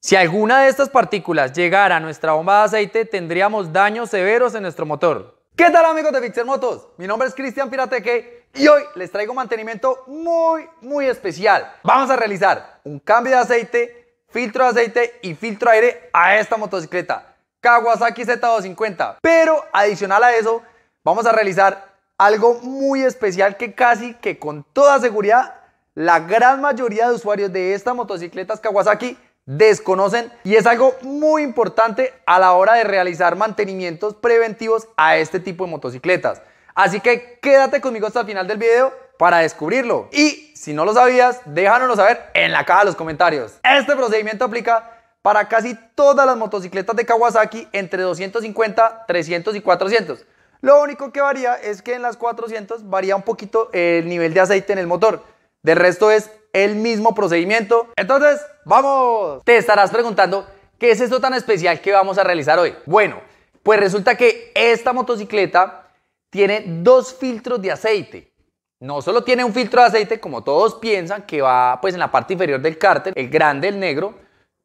Si alguna de estas partículas llegara a nuestra bomba de aceite, tendríamos daños severos en nuestro motor. ¿Qué tal, amigos de Fixer Motos? Mi nombre es Cristian Pirateque y hoy les traigo un mantenimiento muy especial. Vamos a realizar un cambio de aceite, filtro de aceite y filtro de aire a esta motocicleta Kawasaki Z250. Pero adicional a eso, vamos a realizar algo muy especial que casi que con toda seguridad la gran mayoría de usuarios de estas motocicletas Kawasaki desconocen, y es algo muy importante a la hora de realizar mantenimientos preventivos a este tipo de motocicletas. Así que quédate conmigo hasta el final del video para descubrirlo. Y si no lo sabías, déjanoslo saber en la caja de los comentarios. Este procedimiento aplica para casi todas las motocicletas de Kawasaki entre 250, 300 y 400. Lo único que varía es que en las 400 varía un poquito el nivel de aceite en el motor. Del resto es el mismo procedimiento. Entonces, ¡vamos! Te estarás preguntando, ¿qué es esto tan especial que vamos a realizar hoy? Bueno, pues resulta que esta motocicleta tiene dos filtros de aceite. No solo tiene un filtro de aceite, como todos piensan, que va pues en la parte inferior del cárter, el grande, el negro.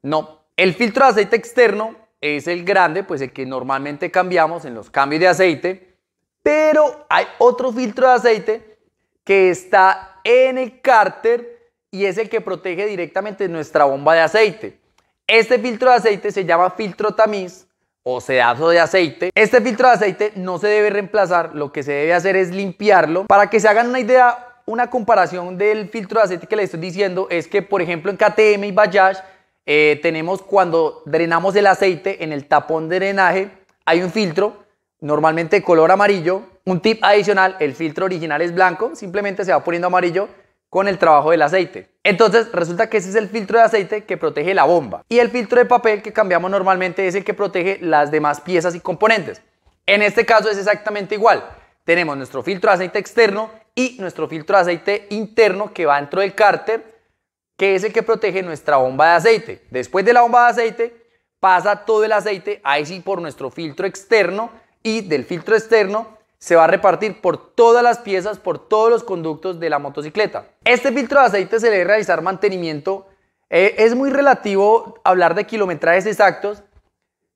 No, el filtro de aceite externo es el grande, pues el que normalmente cambiamos en los cambios de aceite. Pero hay otro filtro de aceite que está en el cárter y es el que protege directamente nuestra bomba de aceite. Este filtro de aceite se llama filtro tamiz o sedazo de aceite. Este filtro de aceite no se debe reemplazar, lo que se debe hacer es limpiarlo. Para que se hagan una idea, una comparación del filtro de aceite que les estoy diciendo es que, por ejemplo, en KTM y Bajaj tenemos, cuando drenamos el aceite, en el tapón de drenaje hay un filtro, normalmente de color amarillo. Un tip adicional: el filtro original es blanco, simplemente se va poniendo amarillo con el trabajo del aceite. Entonces resulta que ese es el filtro de aceite que protege la bomba, y el filtro de papel que cambiamos normalmente es el que protege las demás piezas y componentes. En este caso es exactamente igual. Tenemos nuestro filtro de aceite externo y nuestro filtro de aceite interno que va dentro del cárter, que es el que protege nuestra bomba de aceite. Después de la bomba de aceite pasa todo el aceite, ahí sí, por nuestro filtro externo, y del filtro externo se va a repartir por todas las piezas, por todos los conductos de la motocicleta. Este filtro de aceite se le debe realizar mantenimiento. Es muy relativo hablar de kilometrajes exactos,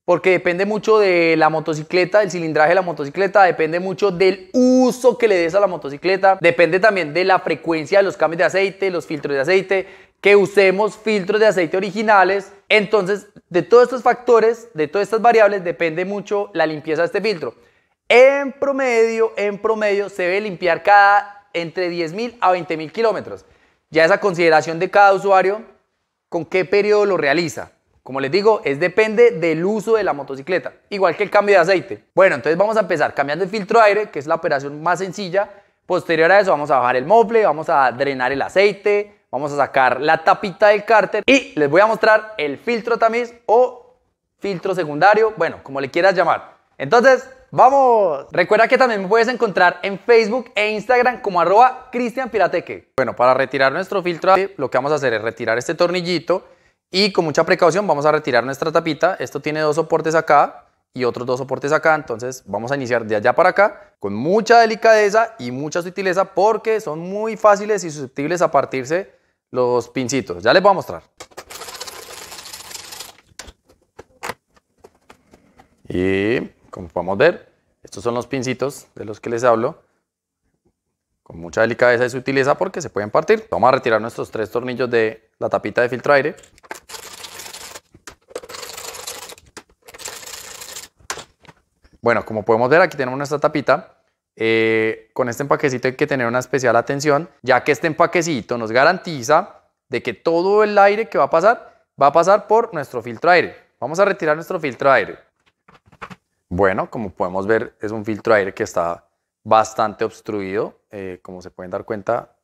porque depende mucho de la motocicleta, del cilindraje de la motocicleta, depende mucho del uso que le des a la motocicleta, depende también de la frecuencia de los cambios de aceite, los filtros de aceite, que usemos filtros de aceite originales. Entonces, de todos estos factores, de todas estas variables, depende mucho la limpieza de este filtro. En promedio se debe limpiar cada entre 10.000 a 20.000 kilómetros. Ya esa consideración de cada usuario, con qué periodo lo realiza. Como les digo, depende del uso de la motocicleta, igual que el cambio de aceite. Bueno, entonces vamos a empezar cambiando el filtro de aire, que es la operación más sencilla. Posterior a eso vamos a bajar el mofle, vamos a drenar el aceite, vamos a sacar la tapita del cárter y les voy a mostrar el filtro tamiz o filtro secundario, bueno, como le quieras llamar. Entonces, ¡vamos! Recuerda que también me puedes encontrar en Facebook e Instagram como @CristianPirateque. Bueno, para retirar nuestro filtro, lo que vamos a hacer es retirar este tornillito y con mucha precaución vamos a retirar nuestra tapita. Esto tiene dos soportes acá y otros dos soportes acá, entonces vamos a iniciar de allá para acá con mucha delicadeza y mucha sutileza, porque son muy fáciles y susceptibles a partirse los pincitos. Ya les voy a mostrar. Y como podemos ver, estos son los pincitos de los que les hablo. Con mucha delicadeza y sutileza, porque se pueden partir. Vamos a retirar nuestros tres tornillos de la tapita de filtro de aire. Bueno, como podemos ver, aquí tenemos nuestra tapita. Con este empaquecito hay que tener una especial atención, ya que este empaquecito nos garantiza de que todo el aire que va a pasar por nuestro filtro de aire. Vamos a retirar nuestro filtro de aire. Bueno, como podemos ver, es un filtro de aire que está bastante obstruido. Como se pueden dar cuenta,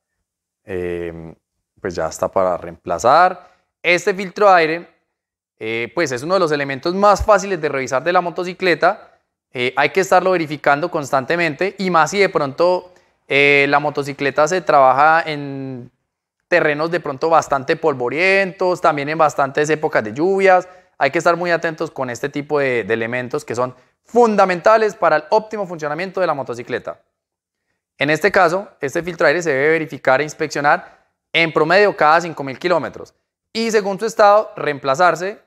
pues ya está para reemplazar. Este filtro de aire pues es uno de los elementos más fáciles de revisar de la motocicleta. Hay que estarlo verificando constantemente, y más si de pronto la motocicleta se trabaja en terrenos de pronto bastante polvorientos, también en bastantes épocas de lluvias. Hay que estar muy atentos con este tipo de elementos que son fundamentales para el óptimo funcionamiento de la motocicleta. En este caso, este filtro de aire se debe verificar e inspeccionar en promedio cada 5.000 kilómetros y, según su estado, reemplazarse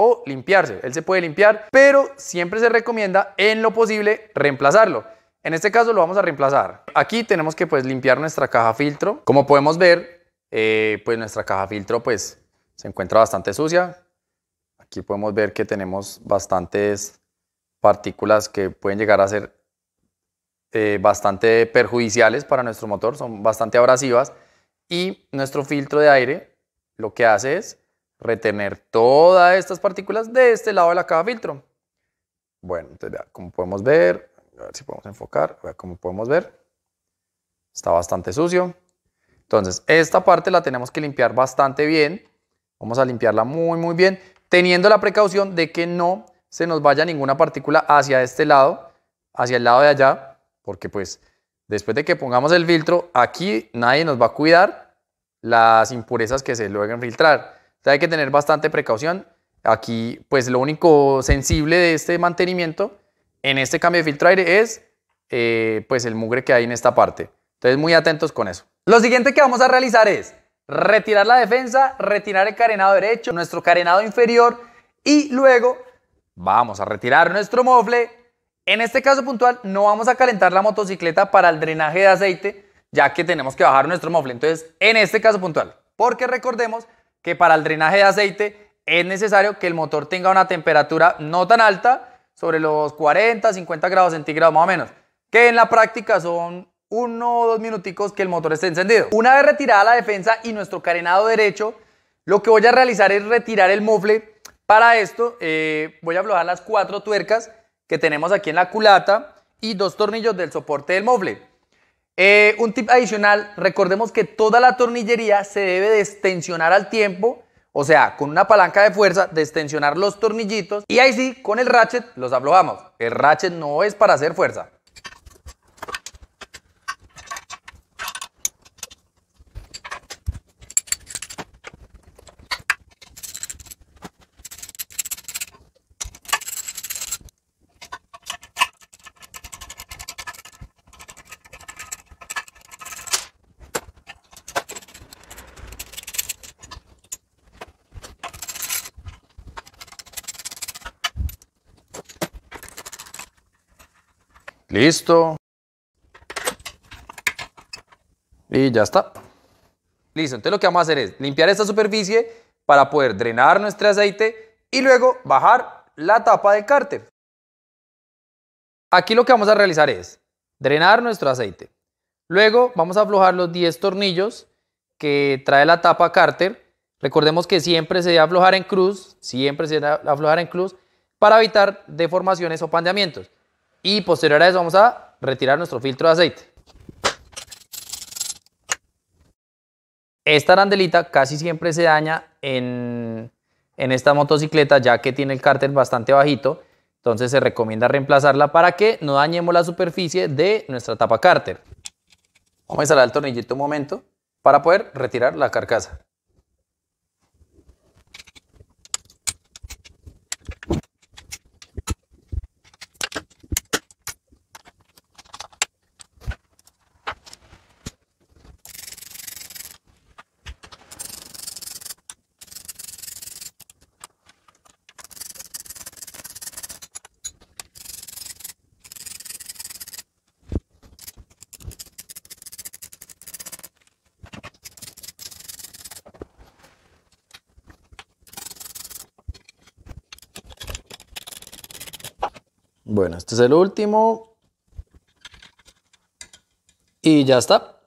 o limpiarse. Él se puede limpiar, pero siempre se recomienda en lo posible reemplazarlo. En este caso lo vamos a reemplazar. Aquí tenemos que pues limpiar nuestra caja filtro. Como podemos ver, pues nuestra caja filtro pues se encuentra bastante sucia. Aquí podemos ver que tenemos bastantes partículas que pueden llegar a ser bastante perjudiciales para nuestro motor, son bastante abrasivas, y nuestro filtro de aire lo que hace es retener todas estas partículas de este lado de la caja filtro. Bueno, entonces vea, como podemos ver, a ver si podemos enfocar, vea, como podemos ver, está bastante sucio. Entonces esta parte la tenemos que limpiar bastante bien, vamos a limpiarla muy bien, teniendo la precaución de que no se nos vaya ninguna partícula hacia este lado, hacia el lado de allá, porque pues después de que pongamos el filtro, aquí nadie nos va a cuidar las impurezas que se logren filtrar. Entonces hay que tener bastante precaución. Aquí pues lo único sensible de este mantenimiento en este cambio de filtro de aire es pues el mugre que hay en esta parte. Entonces muy atentos con eso. Lo siguiente que vamos a realizar es retirar la defensa, retirar el carenado derecho, nuestro carenado inferior, y luego vamos a retirar nuestro mofle. En este caso puntual no vamos a calentar la motocicleta para el drenaje de aceite, ya que tenemos que bajar nuestro mofle. Entonces en este caso puntual, porque recordemos que para el drenaje de aceite es necesario que el motor tenga una temperatura no tan alta, sobre los 40, 50 grados centígrados más o menos, que en la práctica son 1 o 2 minuticos que el motor esté encendido. Una vez retirada la defensa y nuestro carenado derecho, lo que voy a realizar es retirar el mofle. Para esto voy a aflojar las 4 tuercas que tenemos aquí en la culata y 2 tornillos del soporte del mofle. Un tip adicional, recordemos que toda la tornillería se debe destensionar al tiempo, o sea, con una palanca de fuerza, destensionar los tornillitos, y ahí sí, con el ratchet los aflojamos. El ratchet no es para hacer fuerza. Listo. Y ya está. Listo, entonces lo que vamos a hacer es limpiar esta superficie para poder drenar nuestro aceite y luego bajar la tapa del cárter. Aquí lo que vamos a realizar es drenar nuestro aceite. Luego vamos a aflojar los 10 tornillos que trae la tapa cárter. Recordemos que siempre se debe aflojar en cruz, para evitar deformaciones o pandeamientos. Y posterior a eso vamos a retirar nuestro filtro de aceite. Esta arandelita casi siempre se daña en esta motocicleta, ya que tiene el cárter bastante bajito. Entonces se recomienda reemplazarla para que no dañemos la superficie de nuestra tapa cárter. Vamos a instalar el tornillito un momento para poder retirar la carcasa. Bueno, este es el último. Y ya está.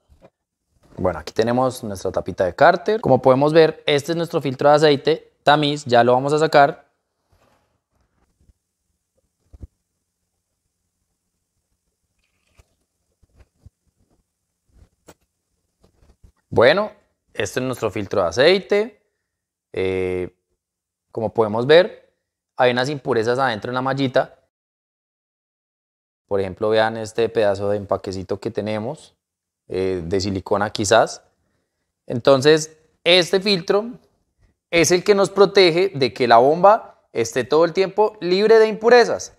Bueno, aquí tenemos nuestra tapita de cárter. Como podemos ver, este es nuestro filtro de aceite tamiz. Ya lo vamos a sacar. Bueno, este es nuestro filtro de aceite. Como podemos ver, hay unas impurezas adentro en la mallita. Por ejemplo, vean este pedazo de empaquecito que tenemos, de silicona quizás. Entonces, este filtro es el que nos protege de que la bomba esté todo el tiempo libre de impurezas.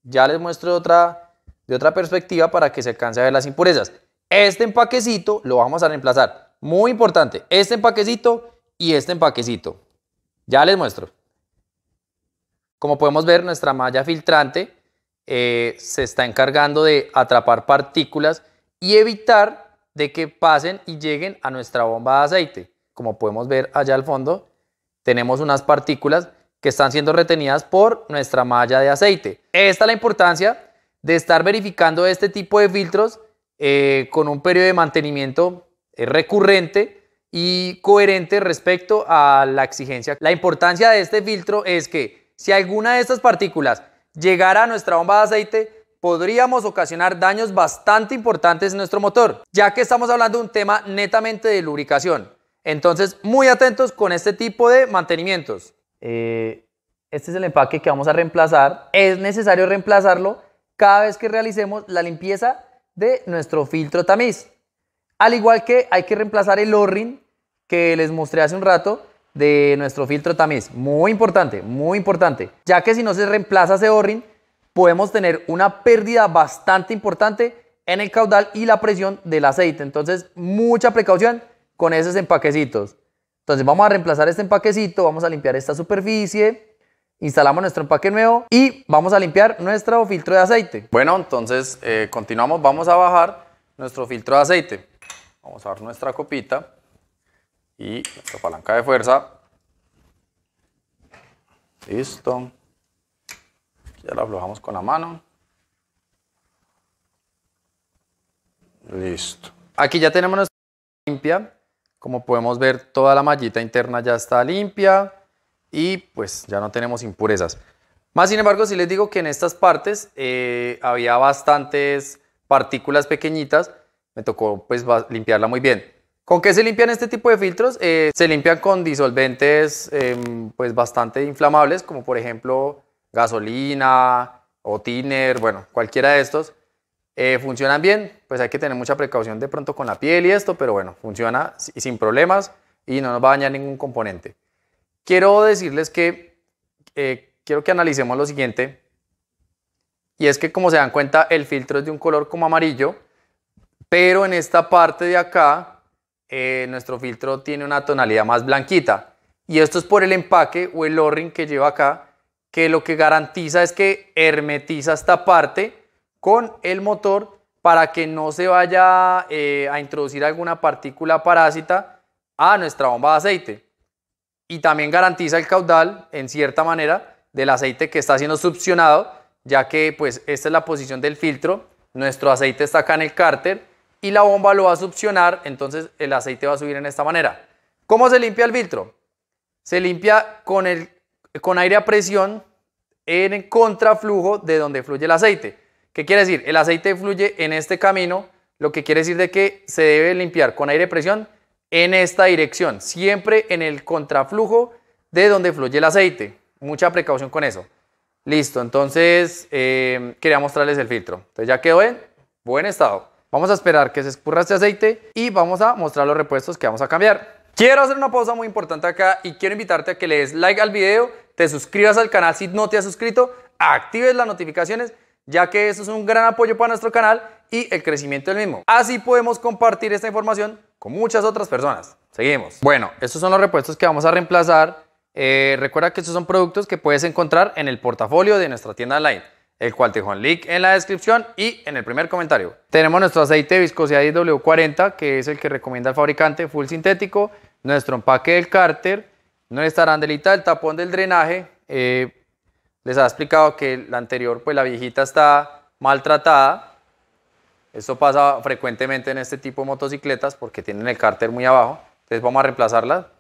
Ya les muestro de otra perspectiva para que se alcance a ver las impurezas. Este empaquecito lo vamos a reemplazar. Muy importante, este empaquecito y este empaquecito. Ya les muestro. Como podemos ver, nuestra malla filtrante se está encargando de atrapar partículas y evitar de que pasen y lleguen a nuestra bomba de aceite. Como podemos ver allá al fondo, tenemos unas partículas que están siendo retenidas por nuestra malla de aceite. Esta es la importancia de estar verificando este tipo de filtros con un periodo de mantenimiento recurrente y coherente respecto a la exigencia. La importancia de este filtro es que si alguna de estas partículas llegara a nuestra bomba de aceite, podríamos ocasionar daños bastante importantes en nuestro motor, ya que estamos hablando de un tema netamente de lubricación. Entonces, muy atentos con este tipo de mantenimientos. Este es el empaque que vamos a reemplazar. Es necesario reemplazarlo cada vez que realicemos la limpieza de nuestro filtro tamiz. Al igual que hay que reemplazar el O-ring que les mostré hace un rato de nuestro filtro tamiz. Muy importante, ya que si no se reemplaza ese O-ring, podemos tener una pérdida bastante importante en el caudal y la presión del aceite. Entonces, mucha precaución con esos empaquecitos. Entonces, vamos a reemplazar este empaquecito, vamos a limpiar esta superficie, instalamos nuestro empaque nuevo y vamos a limpiar nuestro filtro de aceite. Bueno, entonces continuamos, vamos a bajar nuestro filtro de aceite. Vamos a dar nuestra copita y nuestra palanca de fuerza. Listo. Ya la aflojamos con la mano. Listo. Aquí ya tenemos nuestra limpia. Como podemos ver, toda la mallita interna ya está limpia y pues ya no tenemos impurezas. Más sin embargo, si les digo que en estas partes había bastantes partículas pequeñitas, me tocó pues limpiarla muy bien. ¿Con qué se limpian este tipo de filtros? Se limpian con disolventes pues bastante inflamables, como por ejemplo gasolina o thinner, bueno, cualquiera de estos. Funcionan bien, pues hay que tener mucha precaución de pronto con la piel y esto, pero bueno, funciona sin problemas y no nos va a dañar ningún componente. Quiero decirles que quiero que analicemos lo siguiente, y es que como se dan cuenta el filtro es de un color como amarillo, pero en esta parte de acá nuestro filtro tiene una tonalidad más blanquita, y esto es por el empaque o el O-ring que lleva acá, que lo que garantiza es que hermetiza esta parte con el motor para que no se vaya a introducir alguna partícula parásita a nuestra bomba de aceite, y también garantiza el caudal en cierta manera del aceite que está siendo succionado, ya que pues esta es la posición del filtro, nuestro aceite está acá en el cárter y la bomba lo va a succionar, entonces el aceite va a subir en esta manera. ¿Cómo se limpia el filtro? Se limpia con aire a presión en el contraflujo de donde fluye el aceite. ¿Qué quiere decir? El aceite fluye en este camino, lo que quiere decir de que se debe limpiar con aire a presión en esta dirección, siempre en el contraflujo de donde fluye el aceite. Mucha precaución con eso. Listo, entonces quería mostrarles el filtro. Entonces ya quedó en buen estado. Vamos a esperar que se escurra este aceite y vamos a mostrar los repuestos que vamos a cambiar. Quiero hacer una pausa muy importante acá y quiero invitarte a que le des like al video, te suscribas al canal si no te has suscrito, actives las notificaciones, ya que eso es un gran apoyo para nuestro canal y el crecimiento del mismo. Así podemos compartir esta información con muchas otras personas. Seguimos. Bueno, estos son los repuestos que vamos a reemplazar. Recuerda que estos son productos que puedes encontrar en el portafolio de nuestra tienda online, el cual te dejo el link en la descripción y en el primer comentario. Tenemos nuestro aceite de viscosidad IW40, que es el que recomienda el fabricante, full sintético, nuestro empaque del cárter, nuestra arandelita del tapón del drenaje. Les había explicado que la anterior, pues la viejita está maltratada. Esto pasa frecuentemente en este tipo de motocicletas porque tienen el cárter muy abajo. Entonces vamos a reemplazarla.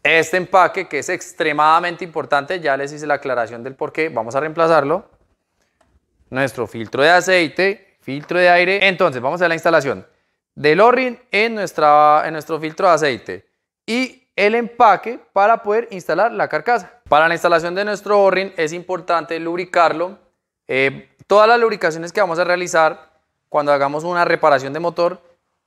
Este empaque, que es extremadamente importante, ya les hice la aclaración del por qué, vamos a reemplazarlo. Nuestro filtro de aceite, filtro de aire. Entonces vamos a la instalación del O-ring en nuestro filtro de aceite y el empaque para poder instalar la carcasa. Para la instalación de nuestro O-ring es importante lubricarlo. Todas las lubricaciones que vamos a realizar cuando hagamos una reparación de motor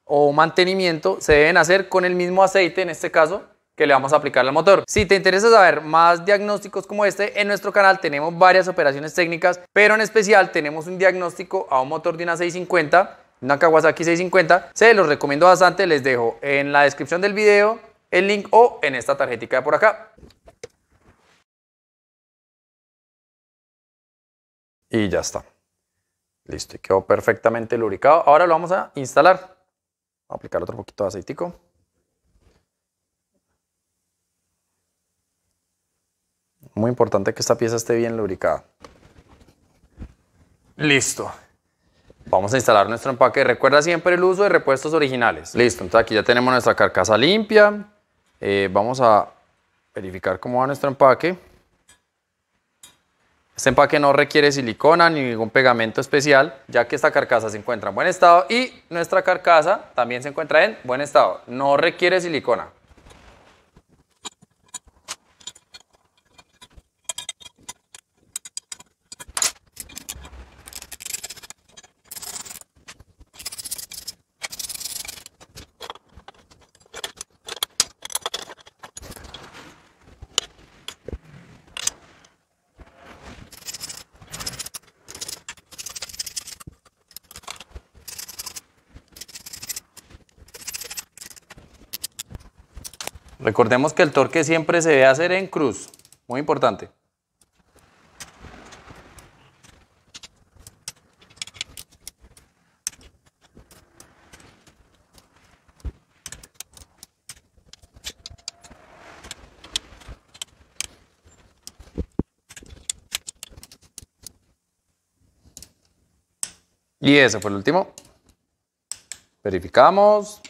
o mantenimiento se deben hacer con el mismo aceite, en este caso, que le vamos a aplicar al motor. Si te interesa saber más diagnósticos como este, en nuestro canal tenemos varias operaciones técnicas, pero en especial tenemos un diagnóstico a un motor de una 650, una Kawasaki 650. Se los recomiendo bastante, les dejo en la descripción del video el link o en esta tarjetita de por acá. Y ya está. Listo, y quedó perfectamente lubricado. Ahora lo vamos a instalar. Vamos a aplicar otro poquito de aceitico. Muy importante que esta pieza esté bien lubricada. Listo. Vamos a instalar nuestro empaque. Recuerda siempre el uso de repuestos originales. Listo, entonces aquí ya tenemos nuestra carcasa limpia. Vamos a verificar cómo va nuestro empaque. Este empaque no requiere silicona ni ningún pegamento especial, ya que esta carcasa se encuentra en buen estado y nuestra carcasa también se encuentra en buen estado. No requiere silicona. Recordemos que el torque siempre se debe hacer en cruz, muy importante. Y ese fue el último. Verificamos.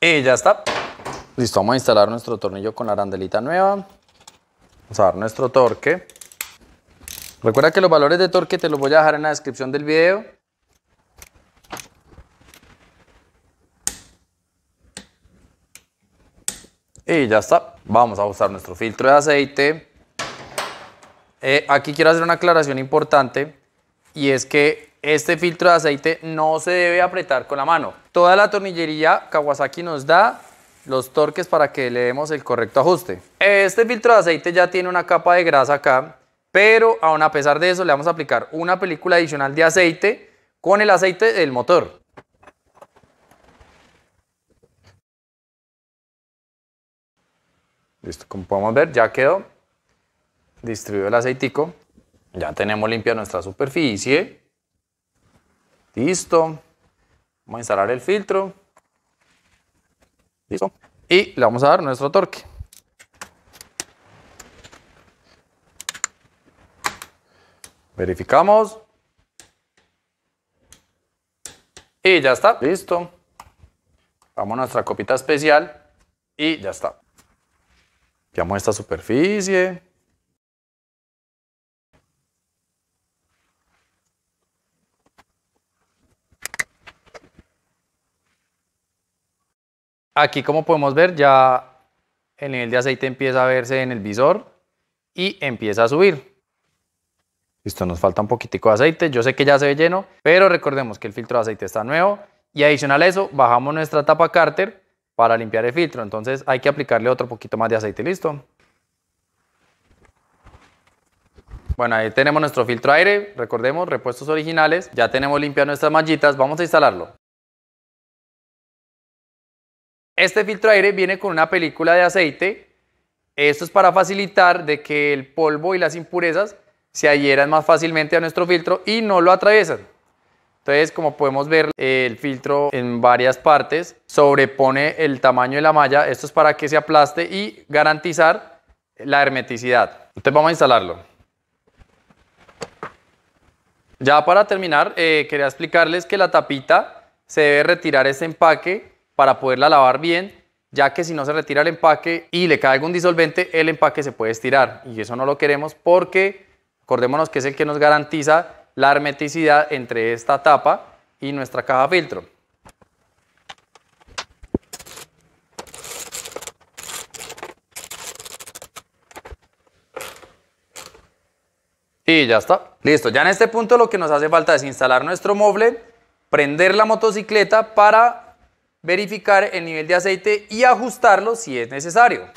Y ya está. Listo, vamos a instalar nuestro tornillo con la arandelita nueva. Vamos a dar nuestro torque. Recuerda que los valores de torque te los voy a dejar en la descripción del video. Y ya está. Vamos a usar nuestro filtro de aceite. Aquí quiero hacer una aclaración importante y es que este filtro de aceite no se debe apretar con la mano. Toda la tornillería Kawasaki nos da los torques para que le demos el correcto ajuste. Este filtro de aceite ya tiene una capa de grasa acá, pero aún a pesar de eso le vamos a aplicar una película adicional de aceite con el aceite del motor. Listo, como podemos ver ya quedó distribuido el aceitico. Ya tenemos limpia nuestra superficie. Listo. Vamos a instalar el filtro. Listo. Y le vamos a dar nuestro torque. Verificamos. Y ya está. Listo. Vamos a nuestra copita especial. Y ya está. Limpiamos esta superficie. Aquí, como podemos ver, ya el nivel de aceite empieza a verse en el visor y empieza a subir. Listo, nos falta un poquitico de aceite. Yo sé que ya se ve lleno, pero recordemos que el filtro de aceite está nuevo y adicional a eso, bajamos nuestra tapa cárter para limpiar el filtro. Entonces hay que aplicarle otro poquito más de aceite. Listo. Bueno, ahí tenemos nuestro filtro de aire. Recordemos, repuestos originales. Ya tenemos limpias nuestras mallitas. Vamos a instalarlo. Este filtro de aire viene con una película de aceite. Esto es para facilitar de que el polvo y las impurezas se adhieran más fácilmente a nuestro filtro y no lo atraviesan. Entonces, como podemos ver, el filtro en varias partes sobrepone el tamaño de la malla. Esto es para que se aplaste y garantizar la hermeticidad. Entonces vamos a instalarlo. Ya para terminar, quería explicarles que la tapita se debe retirar este empaque para poderla lavar bien, ya que si no se retira el empaque y le cae algún disolvente, el empaque se puede estirar y eso no lo queremos porque acordémonos que es el que nos garantiza la hermeticidad entre esta tapa y nuestra caja filtro. Y ya está. Listo, ya en este punto lo que nos hace falta es instalar nuestro mueble, prender la motocicleta para verificar el nivel de aceite y ajustarlo si es necesario.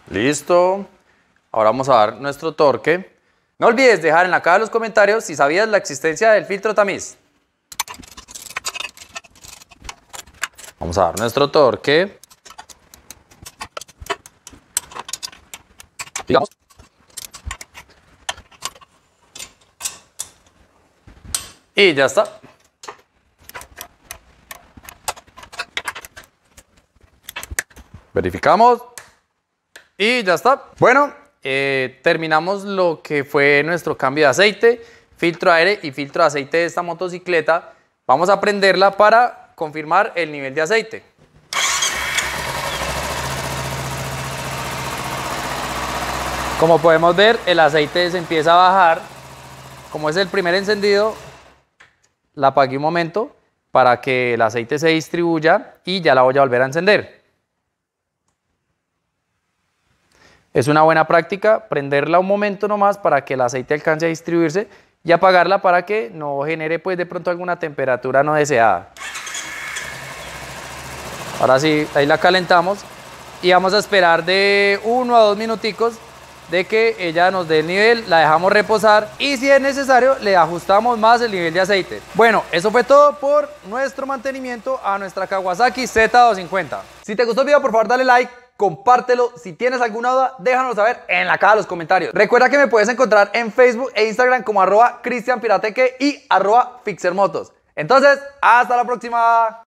Listo. Ahora vamos a dar nuestro torque. No olvides dejar en la caja de los comentarios si sabías la existencia del filtro tamiz. Vamos a dar nuestro torque. Digamos. Y ya está. Verificamos. Y ya está. Bueno, terminamos lo que fue nuestro cambio de aceite, filtro de aire y filtro de aceite de esta motocicleta. Vamos a prenderla para confirmar el nivel de aceite. Como podemos ver, el aceite se empieza a bajar. Como es el primer encendido, la apagué un momento para que el aceite se distribuya y ya la voy a volver a encender. Es una buena práctica prenderla un momento nomás para que el aceite alcance a distribuirse y apagarla para que no genere pues de pronto alguna temperatura no deseada. Ahora sí, ahí la calentamos y vamos a esperar de 1 a 2 minuticos de que ella nos dé el nivel, la dejamos reposar y si es necesario le ajustamos más el nivel de aceite. Bueno, eso fue todo por nuestro mantenimiento a nuestra Kawasaki Z250. Si te gustó el video, por favor dale like, compártelo. Si tienes alguna duda, déjanos saber en la caja de los comentarios. Recuerda que me puedes encontrar en Facebook e Instagram como @cristianpirateque y @fixermotos. Entonces, hasta la próxima.